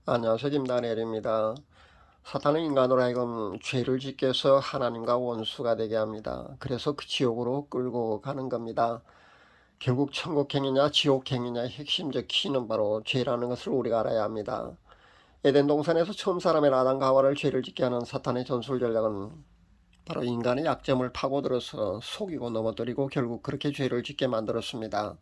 안녕하세요. 김다니엘입니다. 사탄은 인간으로 하여금 죄를 짓게 해서 하나님과 원수가 되게 합니다. 그래서 그 지옥으로 끌고 가는 겁니다. 결국 천국행이냐 지옥행이냐의 핵심적 키는 바로 죄라는 것을 우리가 알아야 합니다. 에덴 동산에서 처음 사람의 아담과 하와를 죄를 짓게 하는 사탄의 전술 전략은 바로 인간의 약점을 파고들어서 속이고 넘어뜨리고 결국 그렇게 죄를 짓게 만들었습니다.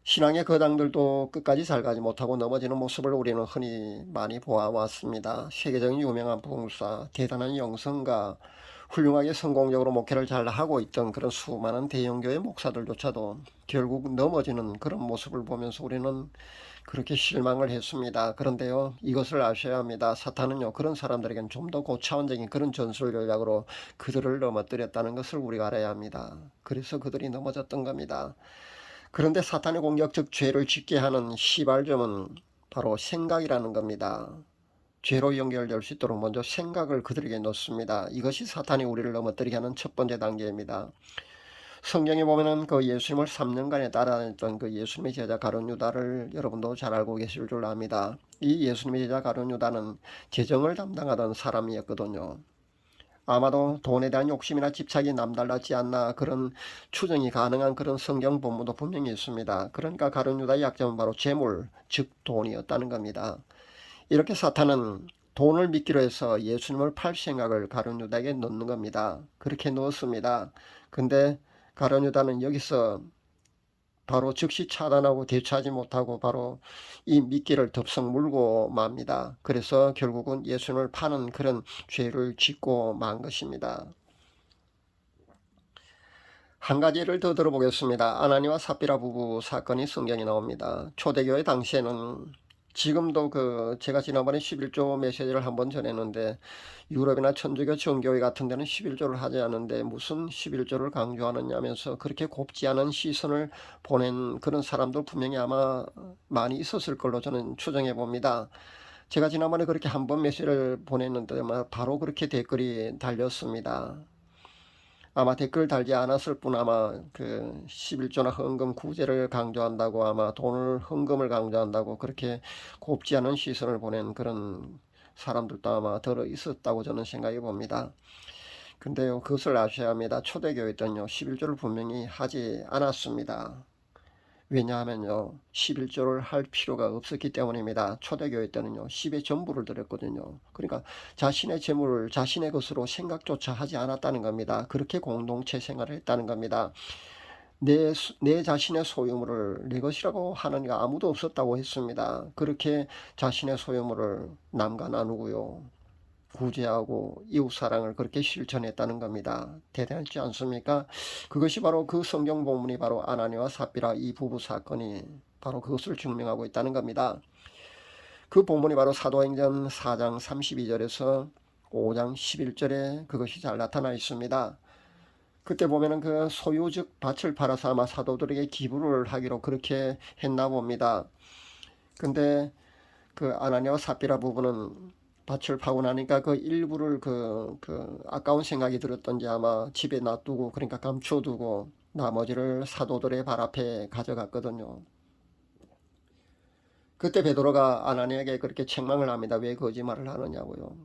신앙의 거당들도 끝까지 잘 가지 못하고 넘어지는 모습을 우리는 흔히 많이 보아왔습니다. 세계적인 유명한 봉사, 대단한 영성가, 훌륭하게 성공적으로 목회를 잘 하고 있던 그런 수많은 대형교회 목사들조차도 결국 넘어지는 그런 모습을 보면서 우리는 그렇게 실망을 했습니다. 그런데요, 이것을 아셔야 합니다. 사탄은요, 그런 사람들에게는 좀 더 고차원적인 그런 전술 전략으로 그들을 넘어뜨렸다는 것을 우리가 알아야 합니다. 그래서 그들이 넘어졌던 겁니다. 그런데 사탄의 공격, 즉 죄를 짓게 하는 시발점은 바로 생각이라는 겁니다. 죄로 연결될 수 있도록 먼저 생각을 그들에게 넣습니다. 이것이 사탄이 우리를 넘어뜨리게 하는 첫 번째 단계입니다. 성경에 보면은 그 예수님을 3년간에 따라다녔던 그 예수님의 제자 가룟 유다를 여러분도 잘 알고 계실 줄 압니다. 이 예수님의 제자 가룟 유다는 재정을 담당하던 사람이었거든요. 아마도 돈에 대한 욕심이나 집착이 남달랐지 않나 그런 추정이 가능한 그런 성경 본문도 분명히 있습니다. 그러니까 가룟 유다의 약점은 바로 재물, 즉 돈이었다는 겁니다. 이렇게 사탄은 돈을 믿기로 해서 예수님을 팔 생각을 가룟 유다에게 넣는 겁니다. 그렇게 넣었습니다. 근데 가룟 유다는 여기서 바로 즉시 차단하고 대처하지 못하고 바로 이 미끼를 덥석 물고 맙니다. 그래서 결국은 예수님을 파는 그런 죄를 짓고 만 것입니다. 한 가지 예를 더 들어보겠습니다. 아나니와 삽비라 부부 사건이 성경에 나옵니다. 초대교회 당시에는 지금도 제가 지난번에 11조 메시지를 한번 전했는데 유럽이나 천주교 정교회 같은 데는 11조를 하지 않는데 무슨 11조를 강조하느냐면서 그렇게 곱지 않은 시선을 보낸 그런 사람들 분명히 아마 많이 있었을 걸로 저는 추정해 봅니다. 제가 지난번에 그렇게 한번 메시지를 보냈는데 바로 그렇게 댓글이 달렸습니다. 아마 댓글 달지 않았을 뿐 아마 그 11조나 헌금 구제를 강조한다고 아마 돈을 헌금을 강조한다고 그렇게 곱지 않은 시선을 보낸 그런 사람들도 아마 들어 있었다고 저는 생각해 봅니다. 근데요, 그것을 아셔야 합니다. 초대교회 때는요 11조를 분명히 하지 않았습니다. 왜냐하면요 11조를 할 필요가 없었기 때문입니다. 초대교회 때는요 10의 전부를 드렸거든요. 그러니까 자신의 재물을 자신의 것으로 생각조차 하지 않았다는 겁니다. 그렇게 공동체 생활을 했다는 겁니다. 내 자신의 소유물을 내 것이라고 하는 이가 아무도 없었다고 했습니다. 그렇게 자신의 소유물을 남과 나누고요, 구제하고 이웃사랑을 그렇게 실천했다는 겁니다. 대단하지 않습니까? 그것이 바로 그 성경 본문이 바로 아나니와 삽비라 이 부부 사건이 바로 그것을 증명하고 있다는 겁니다. 그 본문이 바로 사도행전 4장 32절에서 5장 11절에 그것이 잘 나타나 있습니다. 그때 보면은 그 소유 즉 밭을 팔아서 아마 사도들에게 기부를 하기로 그렇게 했나 봅니다. 근데 그 아나니와 삽비라 부부는 밭을 파고 나니까 그 일부를 아까운 생각이 들었던지 아마 집에 놔두고 그러니까 감춰두고 나머지를 사도들의 발 앞에 가져갔거든요. 그때 베드로가 아나니에게 그렇게 책망을 합니다. 왜 거짓말을 하느냐고요.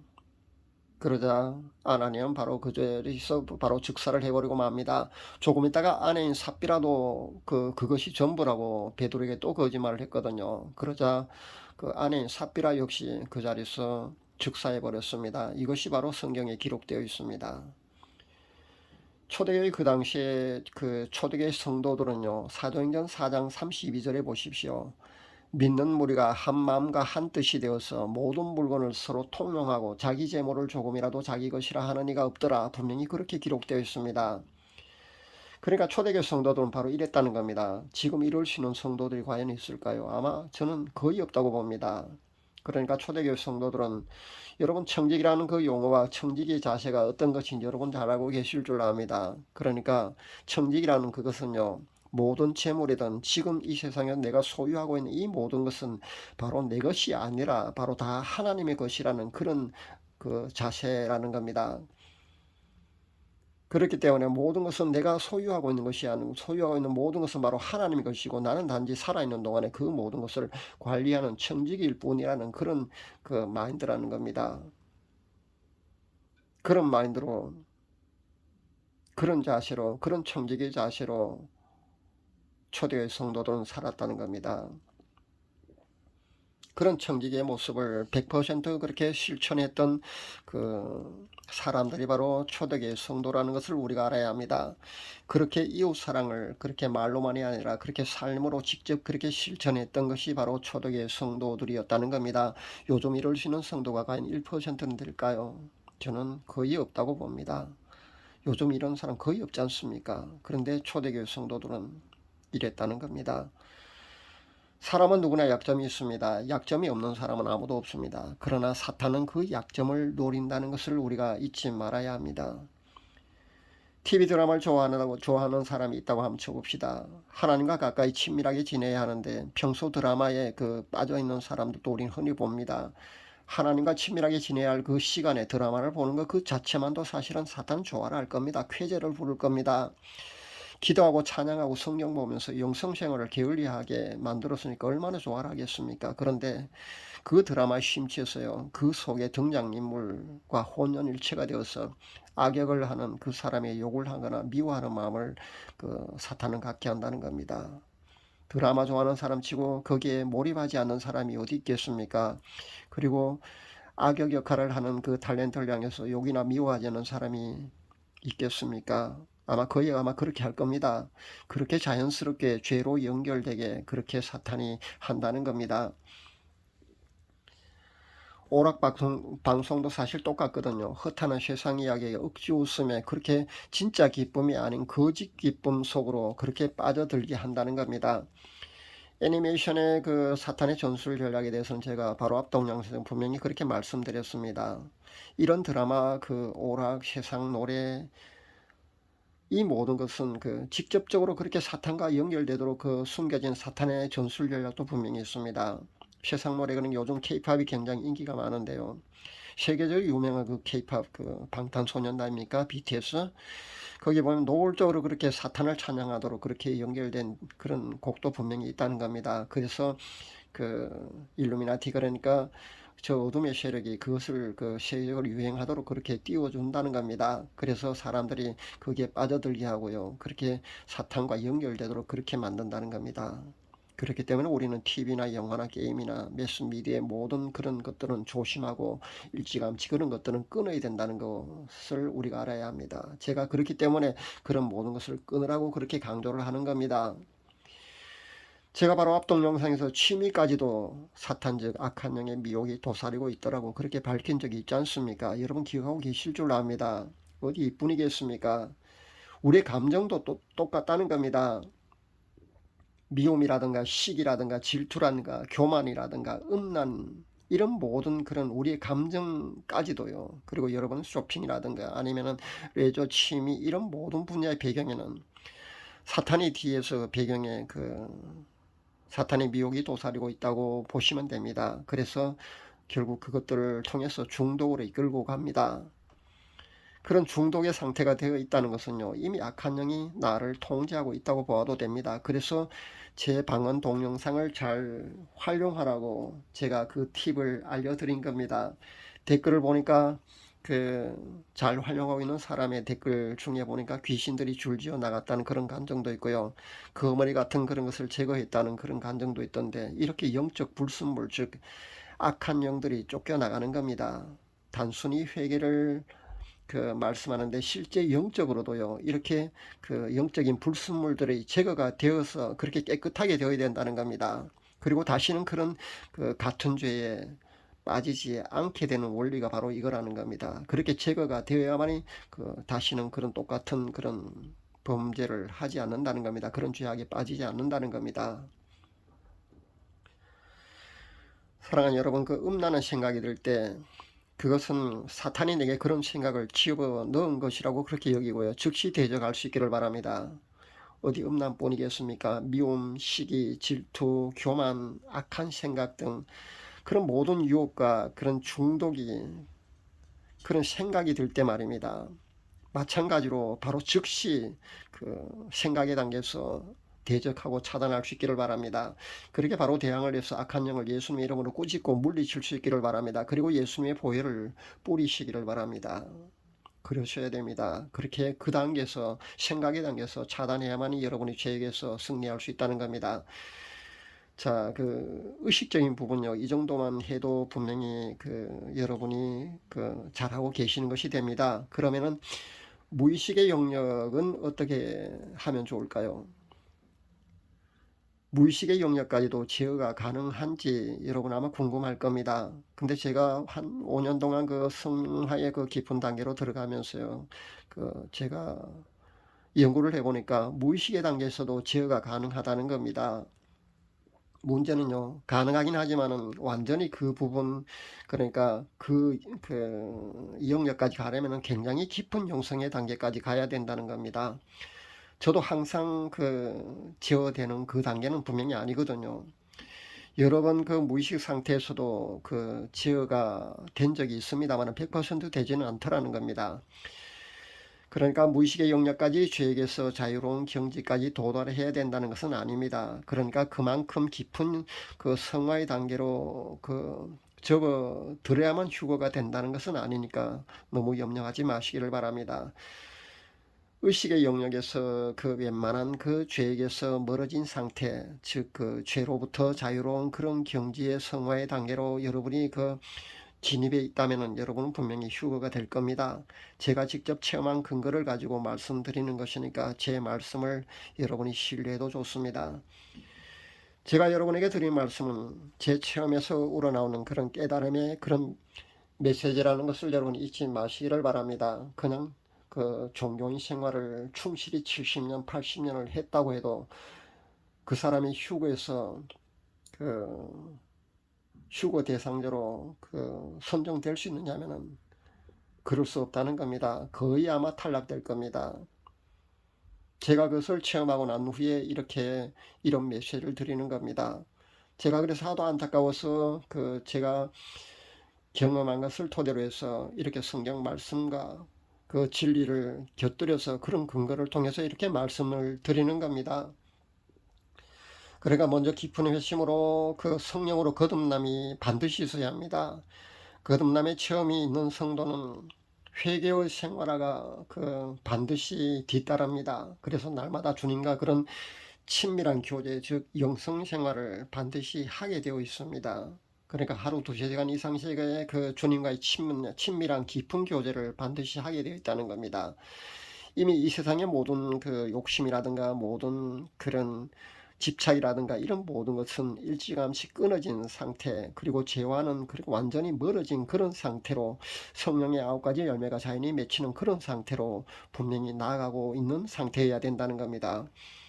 그러자 아나니는 바로 그 자리에서 바로 즉사를 해버리고 맙니다. 조금 있다가 아내인 삽비라도 그것이 전부라고 베드로에게 또 거짓말을 했거든요. 그러자 그 아내인 삽비라 역시 그 자리에서 즉사해 버렸습니다. 이것이 바로 성경에 기록되어 있습니다. 초대교회 그 당시에 그 초대교회 성도들은요 사도행전 4장 32절에 보십시오. 믿는 무리가 한 마음과 한 뜻이 되어서 모든 물건을 서로 통용하고 자기 재물을 조금이라도 자기 것이라 하는 이가 없더라. 분명히 그렇게 기록되어 있습니다. 그러니까 초대교회 성도들은 바로 이랬다는 겁니다. 지금 이럴 수 있는 성도들이 과연 있을까요? 아마 저는 거의 없다고 봅니다. 그러니까 초대교회 성도들은 여러분 청직이라는 그 용어와 청직의 자세가 어떤 것인지 여러분 잘 알고 계실 줄 압니다. 그러니까 청직이라는 그것은요 모든 재물이든 지금 이 세상에 내가 소유하고 있는 이 모든 것은 바로 내 것이 아니라 바로 다 하나님의 것이라는 그런 그 자세라는 겁니다. 그렇기 때문에 모든 것은 내가 소유하고 있는 것이 아니고 소유하고 있는 모든 것은 바로 하나님의 것이고 나는 단지 살아있는 동안에 그 모든 것을 관리하는 청지기일 뿐이라는 그런 그 마인드라는 겁니다. 그런 마인드로, 그런 자세로, 그런 청지기 자세로 초대의 성도들은 살았다는 겁니다. 그런 청지기의 모습을 100% 그렇게 실천했던 그 사람들이 바로 초대교회 성도라는 것을 우리가 알아야 합니다. 그렇게 이웃사랑을 그렇게 말로만이 아니라 그렇게 삶으로 직접 그렇게 실천했던 것이 바로 초대교회 성도들이었다는 겁니다. 요즘 이럴 수 있는 성도가 과연 1%는 될까요? 저는 거의 없다고 봅니다. 요즘 이런 사람 거의 없지 않습니까? 그런데 초대교회 성도들은 이랬다는 겁니다. 사람은 누구나 약점이 있습니다. 약점이 없는 사람은 아무도 없습니다. 그러나 사탄은 그 약점을 노린다는 것을 우리가 잊지 말아야 합니다. TV 드라마를 좋아하는 사람이 있다고 한번 쳐봅시다. 하나님과 가까이 친밀하게 지내야 하는데 평소 드라마에 빠져있는 사람들도 우리는 흔히 봅니다. 하나님과 친밀하게 지내야 할 그 시간에 드라마를 보는 것 그 자체만도 사실은 사탄은 좋아를 할 겁니다. 쾌재를 부를 겁니다. 기도하고 찬양하고 성경 보면서 영성생활을 게을리하게 만들었으니까 얼마나 좋아를 하겠습니까? 그런데 그 드라마에 심취해서요, 그 속에 등장인물과 혼연일체가 되어서 악역을 하는 그 사람의 욕을 하거나 미워하는 마음을 사탄은 갖게 한다는 겁니다. 드라마 좋아하는 사람치고 거기에 몰입하지 않는 사람이 어디 있겠습니까? 그리고 악역 역할을 하는 그 탤런트를 향해서 욕이나 미워하지 않는 사람이 있겠습니까? 아마 그렇게 할 겁니다. 그렇게 자연스럽게 죄로 연결되게 그렇게 사탄이 한다는 겁니다. 방송도 사실 똑같거든요. 허탄한 세상 이야기에 억지 웃음에 그렇게 진짜 기쁨이 아닌 거짓 기쁨 속으로 그렇게 빠져들게 한다는 겁니다. 애니메이션의 그 사탄의 전술 전략에 대해서는 제가 바로 앞 동영상에서 분명히 그렇게 말씀드렸습니다. 이런 드라마, 오락, 세상, 노래, 이 모든 것은 직접적으로 그렇게 사탄과 연결되도록 숨겨진 사탄의 전술 전략도 분명히 있습니다. 세상 노래는 요즘 케이팝이 굉장히 인기가 많은데요. 세계적으로 유명한 케이팝 방탄소년단입니까? BTS. 거기 보면 노골적으로 그렇게 사탄을 찬양하도록 그렇게 연결된 그런 곡도 분명히 있다는 겁니다. 그래서 일루미나티, 그러니까 저 어둠의 세력이 그것을 세력을 유행하도록 그렇게 띄워준다는 겁니다. 그래서 사람들이 거기에 빠져들게 하고요. 그렇게 사탄과 연결되도록 그렇게 만든다는 겁니다. 그렇기 때문에 우리는 TV나 영화나 게임이나 매스미디어의 모든 그런 것들은 조심하고 일찌감치 그런 것들은 끊어야 된다는 것을 우리가 알아야 합니다. 제가 그렇기 때문에 그런 모든 것을 끊으라고 그렇게 강조를 하는 겁니다. 제가 바로 앞 동영상에서 취미까지도 사탄적 악한 영의 미혹이 도사리고 있더라고 그렇게 밝힌 적이 있지 않습니까? 여러분 기억하고 계실 줄 압니다. 어디 이뿐이겠습니까? 우리의 감정도 똑같다는 겁니다. 미움이라든가 시기라든가 질투라든가 교만이라든가 음란, 이런 모든 그런 우리의 감정까지도요. 그리고 여러분 쇼핑이라든가 아니면은 레저, 취미, 이런 모든 분야의 배경에는 사탄이 뒤에서 배경에 사탄의 미혹이 도사리고 있다고 보시면 됩니다. 그래서 결국 그것들을 통해서 중독으로 이끌고 갑니다. 그런 중독의 상태가 되어 있다는 것은요, 이미 악한 영이 나를 통제하고 있다고 보아도 됩니다. 그래서 제 방언 동영상을 잘 활용하라고 제가 그 팁을 알려드린 겁니다. 댓글을 보니까 잘 활용하고 있는 사람의 댓글 중에 보니까 귀신들이 줄지어 나갔다는 그런 감정도 있고요. 거머리 같은 그런 것을 제거했다는 그런 감정도 있던데, 이렇게 영적 불순물, 즉 악한 영들이 쫓겨나가는 겁니다. 단순히 회개를 말씀하는데 실제 영적으로도요, 이렇게 영적인 불순물들이 제거가 되어서 그렇게 깨끗하게 되어야 된다는 겁니다. 그리고 다시는 그런 같은 죄에 빠지지 않게 되는 원리가 바로 이거라는 겁니다. 그렇게 제거가 되어야만이 다시는 그런 똑같은 그런 범죄를 하지 않는다는 겁니다. 그런 죄악에 빠지지 않는다는 겁니다. 사랑하는 여러분, 음란한 생각이 들 때 그것은 사탄이 내게 그런 생각을 집어 넣은 것이라고 그렇게 여기고요. 즉시 대적할 수 있기를 바랍니다. 어디 음란뿐이겠습니까? 미움, 시기, 질투, 교만, 악한 생각 등 그런 모든 유혹과 그런 중독이, 그런 생각이 들 때 말입니다. 마찬가지로 바로 즉시 그 생각의 단계에서 대적하고 차단할 수 있기를 바랍니다. 그렇게 바로 대항을 해서 악한 영을 예수님의 이름으로 꾸짖고 물리칠 수 있기를 바랍니다. 그리고 예수님의 보혈을 뿌리시기를 바랍니다. 그러셔야 됩니다. 그렇게 그 단계에서 생각의 단계에서 차단해야만이 여러분이 죄에게서 승리할 수 있다는 겁니다. 자, 그 의식적인 부분요. 이 정도만 해도 분명히 그 여러분이 그 잘하고 계시는 것이 됩니다. 그러면은 무의식의 영역은 어떻게 하면 좋을까요? 무의식의 영역까지도 제어가 가능한지 여러분 아마 궁금할 겁니다. 근데 제가 한 5년 동안 그 성화의 그 깊은 단계로 들어가면서요. 그 제가 연구를 해보니까 무의식의 단계에서도 제어가 가능하다는 겁니다. 문제는요, 가능하긴 하지만은 완전히 그 부분, 그러니까 이 영역까지 가려면은 굉장히 깊은 영성의 단계까지 가야 된다는 겁니다. 저도 항상 제어되는 그 단계는 분명히 아니거든요. 여러 번 그 무의식 상태에서도 그 제어가 된 적이 있습니다만 100% 되지는 않더라는 겁니다. 그러니까 무의식의 영역까지 죄에게서 자유로운 경지까지 도달해야 된다는 것은 아닙니다. 그러니까 그만큼 깊은 그 성화의 단계로 접어들어야만 휴거가 된다는 것은 아니니까 너무 염려하지 마시기를 바랍니다. 의식의 영역에서 그 웬만한 그 죄에게서 멀어진 상태, 즉 그 죄로부터 자유로운 그런 경지의 성화의 단계로 여러분이 진입해 있다면 여러분은 분명히 휴거가 될 겁니다. 제가 직접 체험한 근거를 가지고 말씀드리는 것이니까 제 말씀을 여러분이 신뢰해도 좋습니다. 제가 여러분에게 드린 말씀은 제 체험에서 우러나오는 그런 깨달음의 그런 메시지라는 것을 여러분이 잊지 마시기를 바랍니다. 그냥 그 종교인 생활을 충실히 70년, 80년을 했다고 해도 그 사람이 휴거에서 그 휴거 대상자로 선정될 수 있느냐면은 그럴 수 없다는 겁니다. 거의 아마 탈락될 겁니다. 제가 그것을 체험하고 난 후에 이런 메시지를 드리는 겁니다. 제가 그래서 하도 안타까워서 제가 경험한 것을 토대로 해서 이렇게 성경 말씀과 그 진리를 곁들여서 그런 근거를 통해서 이렇게 말씀을 드리는 겁니다. 그러니까 먼저 깊은 회심으로 그 성령으로 거듭남이 반드시 있어야 합니다. 거듭남의 체험이 있는 성도는 회개의 생활화가 반드시 뒤따릅니다. 그래서 날마다 주님과 그런 친밀한 교제, 즉 영성 생활을 반드시 하게 되어 있습니다. 그러니까 하루 2시간 이상씩의 그 주님과의 친밀한 깊은 교제를 반드시 하게 되어 있다는 겁니다. 이미 이 세상의 모든 그 욕심이라든가 모든 그런 집착이라든가 이런 모든 것은 일찌감치 끊어진 상태, 그리고 죄와는 그리고 완전히 멀어진 그런 상태로 성령의 9가지 열매가 자연히 맺히는 그런 상태로 분명히 나아가고 있는 상태여야 된다는 겁니다.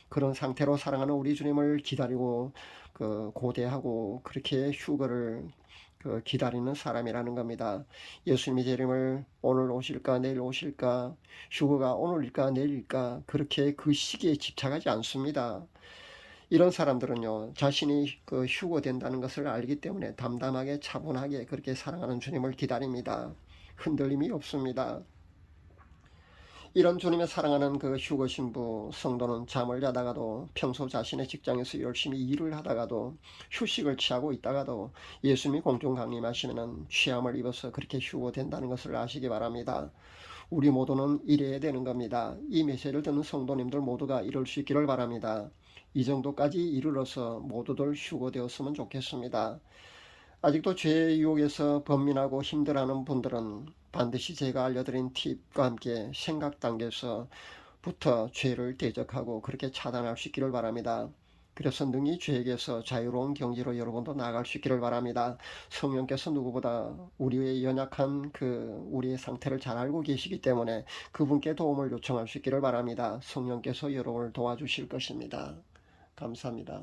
그런 상태로 사랑하는 우리 주님을 기다리고 고대하고 그렇게 휴거를 기다리는 사람이라는 겁니다. 예수님이 제 이름을 오늘 오실까 내일 오실까, 휴거가 오늘일까 내일일까, 그렇게 그 시기에 집착하지 않습니다. 이런 사람들은요, 자신이 휴거된다는 것을 알기 때문에 담담하게 차분하게 그렇게 사랑하는 주님을 기다립니다. 흔들림이 없습니다. 이런 주님의 사랑하는 휴거 신부 성도는 잠을 자다가도, 평소 자신의 직장에서 열심히 일을 하다가도, 휴식을 취하고 있다가도 예수님이 공중 강림하시면 취함을 입어서 그렇게 휴거된다는 것을 아시기 바랍니다. 우리 모두는 이래야 되는 겁니다. 이 메시지를 듣는 성도님들 모두가 이룰 수 있기를 바랍니다. 이 정도까지 이르러서 모두들 휴거되었으면 좋겠습니다. 아직도 죄의 유혹에서 번민하고 힘들어하는 분들은 반드시 제가 알려드린 팁과 함께 생각 단계에서부터 죄를 대적하고 그렇게 차단할 수 있기를 바랍니다. 그래서 능히 죄에게서 자유로운 경지로 여러분도 나아갈 수 있기를 바랍니다. 성령께서 누구보다 우리의 연약한 우리의 상태를 잘 알고 계시기 때문에 그분께 도움을 요청할 수 있기를 바랍니다. 성령께서 여러분을 도와주실 것입니다. 감사합니다.